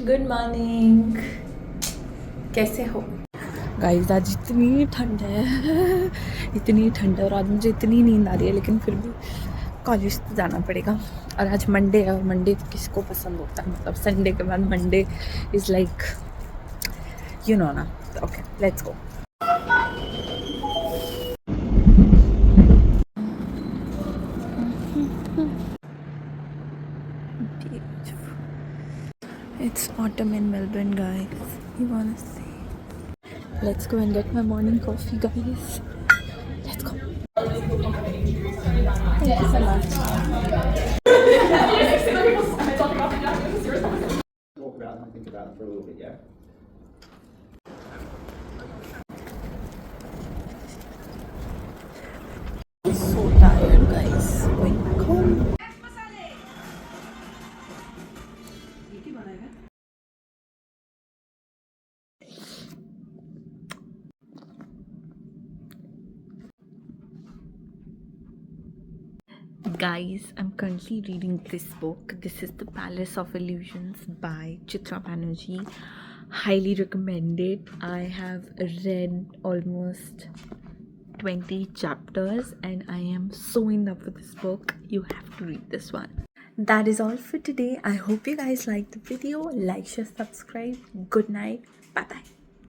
Good morning, कैसे हो guys? आज इतनी ठंड है, इतनी ठंड है और आज मुझे इतनी नींद आ रही है, लेकिन फिर भी कॉलेज तो जाना पड़ेगा। और आज मंडे है, और मंडे किसको पसंद होता है? मतलब संडे के बाद Monday is like you know ना। Okay, let's go. It's autumn in Melbourne, guys. You wanna see? Let's go and get my morning coffee, guys. Let's go. Thank you so much. Walk around and think about it for a little bit, yeah? So tired, guys. Going back home. Guys, I'm currently reading this book. This is The Palace of Illusions by Chitra Banerjee. Highly recommended. I have read almost 20 chapters and I am so in love with this book. You have to read this one. That is all for today. I hope you guys liked the video. Like, share, subscribe. Good night. Bye bye.